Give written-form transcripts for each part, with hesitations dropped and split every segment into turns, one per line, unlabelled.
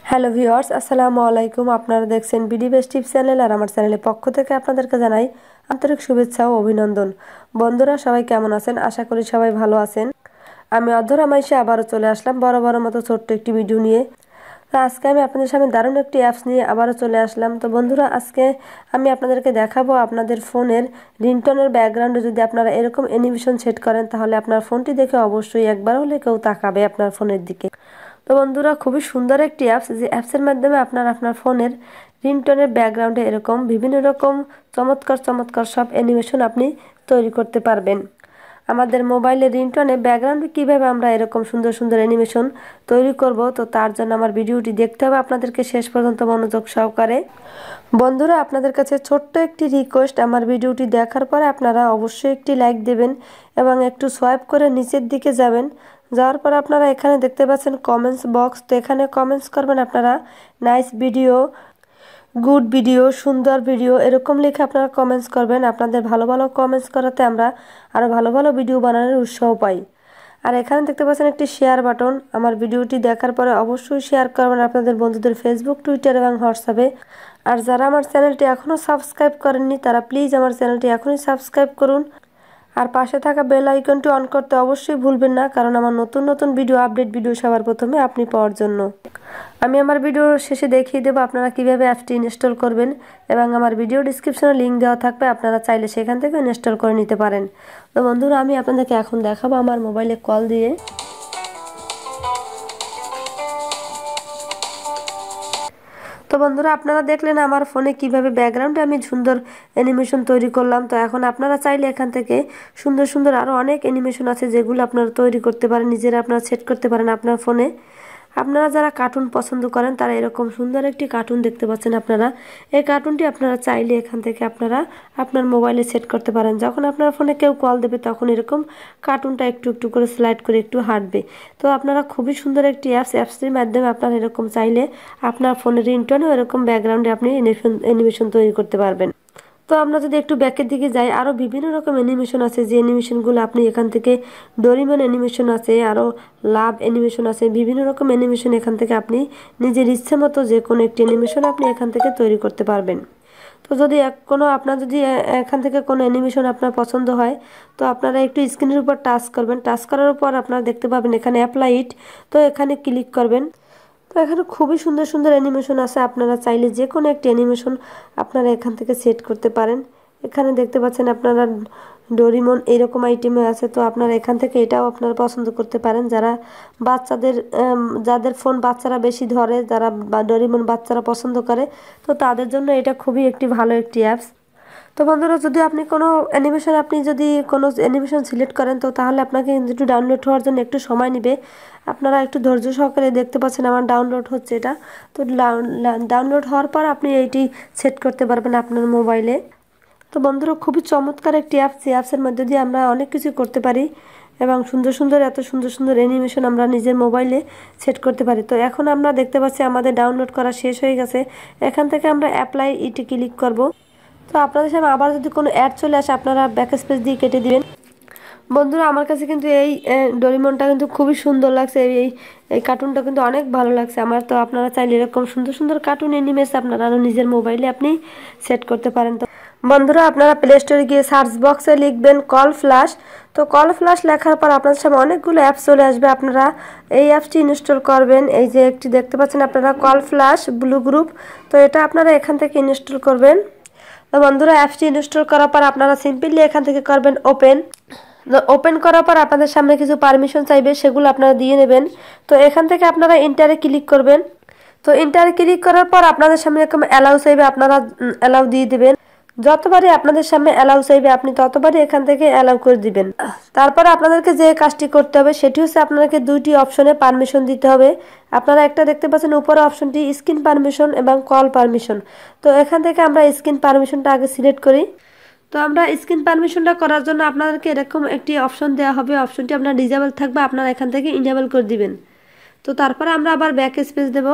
Hello viewers, আসসালামু আলাইকুম। আপনারা দেখছেন বিডি বেস্ট টিপস চ্যানেল, আর আমার চ্যানেলের পক্ষ থেকে আপনাদেরকে জানাই আন্তরিক শুভেচ্ছা ও অভিনন্দন। বন্ধুরা, সবাই কেমন আছেন? আশা করি সবাই ভালো আছেন। আমি অধরা মাইশা আবারও চলে আসলাম বড় মতো ছোট্ট একটি ভিডিও নিয়ে। তো আজকে আমি আপনাদের সামনে দারুণ একটি অ্যাপস নিয়ে আবারও চলে আসলাম। তো বন্ধুরা, আজকে আমি আপনাদেরকে দেখাবো আপনাদের ফোনের রিংটোনের ব্যাকগ্রাউন্ডে যদি আপনারা এরকম অ্যানিমেশন সেট করেন, তাহলে আপনার ফোনটি দেখে অবশ্যই একবার হলে কেউ তাকাবে আপনার ফোনের দিকে। তো বন্ধুরা, খুবই সুন্দর একটি অ্যাপস, যে অ্যাপসের মাধ্যমে আপনার ফোনের রিংটোনের ব্যাকগ্রাউন্ডে এরকম বিভিন্ন রকম চমৎকার সব অ্যানিমেশন আপনি তৈরি করতে পারবেন। আমাদের মোবাইলের রিংটোনে ব্যাকগ্রাউন্ডে কীভাবে আমরা এরকম সুন্দর অ্যানিমেশন তৈরি করব, তো তার জন্য আমার ভিডিওটি দেখতে হবে আপনাদেরকে শেষ পর্যন্ত মনোযোগ সহকারে। বন্ধুরা, আপনাদের কাছে ছোট্ট একটি রিকোয়েস্ট, আমার ভিডিওটি দেখার পরে আপনারা অবশ্যই একটি লাইক দেবেন এবং একটু সোয়াইপ করে নিচের দিকে যাবেন। যাওয়ার পর আপনারা এখানে দেখতে পাচ্ছেন কমেন্টস বক্স। তো এখানে কমেন্টস করবেন আপনারা নাইস ভিডিও, গুড ভিডিও, সুন্দর ভিডিও, এরকম লিখে আপনারা কমেন্টস করবেন। আপনাদের ভালো কমেন্টস করাতে আমরা আরও ভালো ভিডিও বানানোর উৎসাহ পাই। আর এখানে দেখতে পাচ্ছেন একটি শেয়ার বাটন। আমার ভিডিওটি দেখার পরে অবশ্যই শেয়ার করবেন আপনাদের বন্ধুদের ফেসবুক, টুইটার এবং হোয়াটসঅ্যাপে। আর যারা আমার চ্যানেলটি এখনও সাবস্ক্রাইব করেননি, তারা প্লিজ আমার চ্যানেলটি এখনই সাবস্ক্রাইব করুন। আর পাশে থাকা বেল আইকনটি অন করতে অবশ্যই ভুলবেন না, কারণ আমার নতুন ভিডিও, আপডেট ভিডিও সবার প্রথমে আপনি পাওয়ার জন্য। আমি আমার ভিডিওর শেষে দেখিয়ে দেবো আপনারা কিভাবে অ্যাপটি ইনস্টল করবেন, এবং আমার ভিডিও ডিসক্রিপশনে লিঙ্ক দেওয়া থাকবে, আপনারা চাইলে সেখান থেকে ইনস্টল করে নিতে পারেন। তো বন্ধুরা, আমি আপনাদেরকে এখন দেখাবো আমার মোবাইলে কল দিয়ে। তো বন্ধুরা, আপনারা দেখলেন আমার ফোনে কিভাবে ব্যাকগ্রাউন্ডে আমি সুন্দর অ্যানিমেশন তৈরি করলাম। তো এখন আপনারা চাইলে এখান থেকে সুন্দর আরও অনেক অ্যানিমেশন আছে, যেগুলো আপনারা তৈরি করতে পারেন, নিজেরা আপনারা সেট করতে পারেন আপনার ফোনে। আপনারা যারা কার্টুন পছন্দ করেন, তারা এরকম সুন্দর একটি কার্টুন দেখতে পাচ্ছেন আপনারা। এই কার্টুনটি আপনারা চাইলে এখান থেকে আপনারা আপনার মোবাইলে সেট করতে পারেন। যখন আপনার ফোনে কেউ কল দেবে, তখন এরকম কার্টুনটা একটু করে স্লাইড করে একটু হাঁটবে। তো আপনারা খুবই সুন্দর একটি অ্যাপসটির মাধ্যমে আপনারা এরকম চাইলে আপনার ফোনের রিংটোনেও এরকম ব্যাকগ্রাউন্ডে আপনি অ্যানিমেশন তৈরি করতে পারবেন। তো আমরা যদি একটু ব্যাকের দিকে যাই, আরও বিভিন্ন রকম অ্যানিমেশন আছে, যে অ্যানিমেশনগুলো আপনি এখান থেকে ডোরিমন অ্যানিমেশন আছে, আরও লাভ অ্যানিমেশন আছে, বিভিন্ন রকম অ্যানিমেশন এখান থেকে আপনি নিজের ইচ্ছে মতো যে কোনো একটি অ্যানিমেশন আপনি এখান থেকে তৈরি করতে পারবেন। তো যদি আপনার যদি এখান থেকে কোনো অ্যানিমেশন আপনার পছন্দ হয়, তো আপনারা একটু স্ক্রিনের উপর টাচ করবেন। টাচ করার পর আপনারা দেখতে পাবেন এখানে অ্যাপ্লাই ইট, তো এখানে ক্লিক করবেন। তো এখানে খুবই সুন্দর অ্যানিমেশন আছে, আপনারা চাইলে যে কোনো একটি অ্যানিমেশন আপনারা এখান থেকে সেট করতে পারেন। এখানে দেখতে পাচ্ছেন আপনারা ডোরিমন এইরকম আইটেমে আছে, তো আপনারা এখান থেকে এটাও আপনারা পছন্দ করতে পারেন। যারা যাদের ফোন বাচ্চারা বেশি ধরে, যারা ডোরিমন বাচ্চারা পছন্দ করে, তো তাদের জন্য এটা খুবই একটি ভালো একটি অ্যাপস। তো বন্ধুরা, যদি আপনি কোনো অ্যানিমেশন সিলেক্ট করেন, তো তাহলে আপনাকে একটু ডাউনলোড হওয়ার জন্য একটু সময় নেবে। আপনারা একটু ধৈর্য সহকারে দেখতে পাচ্ছেন আমার ডাউনলোড হচ্ছে এটা। তো ডাউনলোড হওয়ার পর আপনি এইটি সেট করতে পারবেন আপনার মোবাইলে। তো বন্ধুরা, খুবই চমৎকার একটি অ্যাপস, যে অ্যাপসের মধ্যে দিয়ে আমরা অনেক কিছু করতে পারি, এবং এত সুন্দর অ্যানিমেশন আমরা নিজের মোবাইলে সেট করতে পারি। তো এখন আমরা দেখতে পাচ্ছি আমাদের ডাউনলোড করা শেষ হয়ে গেছে। এখান থেকে আমরা অ্যাপ্লাই ইটে ক্লিক করব। তো আপনাদের সামনে আবার যদি কোনো অ্যাড চলে আসে, আপনারা ব্যাকস্পেস দিয়ে কেটে দিবেন। বন্ধুরা, আমার কাছে কিন্তু এই ডোরিমনটা কিন্তু খুবই সুন্দর লাগছে, এই কার্টুনটা কিন্তু অনেক ভালো লাগছে আমার। তো আপনারা চাইলে এরকম সুন্দর কার্টুন অ্যানিমেশন আপনারা নিজের মোবাইলে আপনি সেট করতে পারেন। তো বন্ধুরা, আপনারা প্লে স্টোরে গিয়ে সার্চ বক্সে লিখবেন কল ফ্ল্যাশ। তো কল ফ্ল্যাশ লেখার পর আপনাদের সামনে অনেকগুলো অ্যাপস চলে আসবে, আপনারা এই অ্যাপসটি ইনস্টল করবেন। এই যে একটি দেখতে পাচ্ছেন আপনারা, কল ফ্ল্যাশ ব্লু গ্রুপ, তো এটা আপনারা এখান থেকে ইনস্টল করবেন। তো বন্ধুরা, অ্যাপসটি ইনস্টল করার পর আপনারা সিম্পলি এখান থেকে করবেন ওপেন। ওপেন করার পর আপনাদের সামনে কিছু পারমিশন চাইবে, সেগুলো আপনারা দিয়ে নেবেন। তো এখান থেকে আপনারা ইন্টারে ক্লিক করবেন। তো ইন্টারে ক্লিক করার পর আপনাদের সামনে এরকম অ্যালাউ চাইবে, আপনারা অ্যালাউ দিয়ে দিবেন। যতবারই আপনাদের সামনে অ্যালাউ চাইবে, আপনি ততবারই এখান থেকে অ্যালাউ করে দিবেন। তারপর আপনাদেরকে যে কাজটি করতে হবে, সেটি হচ্ছে আপনাদেরকে দুইটি অপশনে পারমিশন দিতে হবে। আপনারা একটা দেখতে পাচ্ছেন উপরে অপশনটি স্ক্রিন পারমিশন এবং কল পারমিশন। তো এখান থেকে আমরা স্ক্রিন পারমিশনটা আগে সিলেক্ট করি। তো আমরা স্ক্রিন পারমিশনটা করার জন্য আপনাদেরকে এরকম একটি অপশন দেওয়া হবে, অপশনটি আপনার ডিজেবল থাকবে, আপনারা এখান থেকে ইনেবল করে দিবেন। তো তারপরে আমরা আবার ব্যাক স্পেস দেব।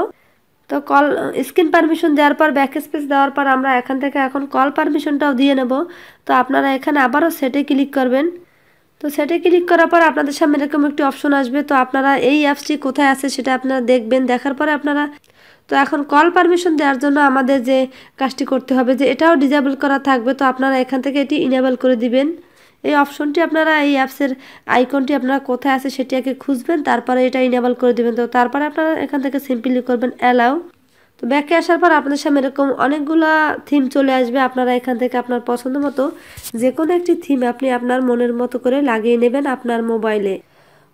তো স্ক্রিন পারমিশন দেওয়ার পর ব্যাক স্পেস দেওয়ার পর আমরা এখান থেকে এখন কল পারমিশনটাও দিয়ে নেব। তো আপনারা এখানে আবারও সেটে ক্লিক করবেন। তো সেটা ক্লিক করার পর আপনাদের সামনে এরকম একটি অপশন আসবে। তো আপনারা এই অ্যাপসটি কোথায় আছে সেটা আপনারা দেখবেন। দেখার পরে আপনারা তো এখন কল পারমিশন দেওয়ার জন্য আমাদের যে কাজটি করতে হবে যে এটাও ডিসেবল করা থাকবে। তো আপনারা এখান থেকে এটি ইনেবল করে দিবেন। এই অপশনটি আপনারা এই অ্যাপসের আইকনটি আপনারা কোথায় আছে সেটি আগে খুঁজবেন, তারপরে এটা ইনেবল করে দিবেন। তো তারপরে আপনারা এখান থেকে সিম্পলি করবেন অ্যালাউ। তো ব্যাকে আসার পর আপনাদের সামনে এরকম অনেকগুলা থিম চলে আসবে। আপনারা এখান থেকে আপনার পছন্দ মতো যে কোনো একটি থিম আপনি আপনার মনের মতো করে লাগিয়ে নেবেন আপনার মোবাইলে।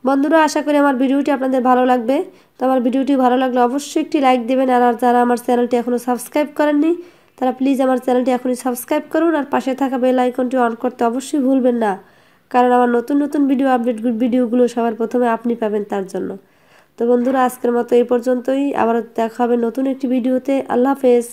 বন্ধুরা, আশা করি আমার ভিডিওটি আপনাদের ভালো লাগবে। তো আমার ভিডিওটি ভালো লাগলে অবশ্যই একটি লাইক দেবেন। আর যারা আমার চ্যানেলটি এখনও সাবস্ক্রাইব করেননি তারা প্লিজ আমার চ্যানেলটি এখনই সাবস্ক্রাইব করুন। আর পাশে থাকা বেল আইকনটি অন করতে অবশ্যই ভুলবেন না, কারণ আমার নতুন নতুন ভিডিও আপডেট ভিডিওগুলো সবার প্রথমে আপনি পাবেন তার জন্য। তো বন্ধুরা, আজকের মতো এই পর্যন্তই। আবার দেখা হবে নতুন একটি ভিডিওতে। আল্লাহ হাফেজ।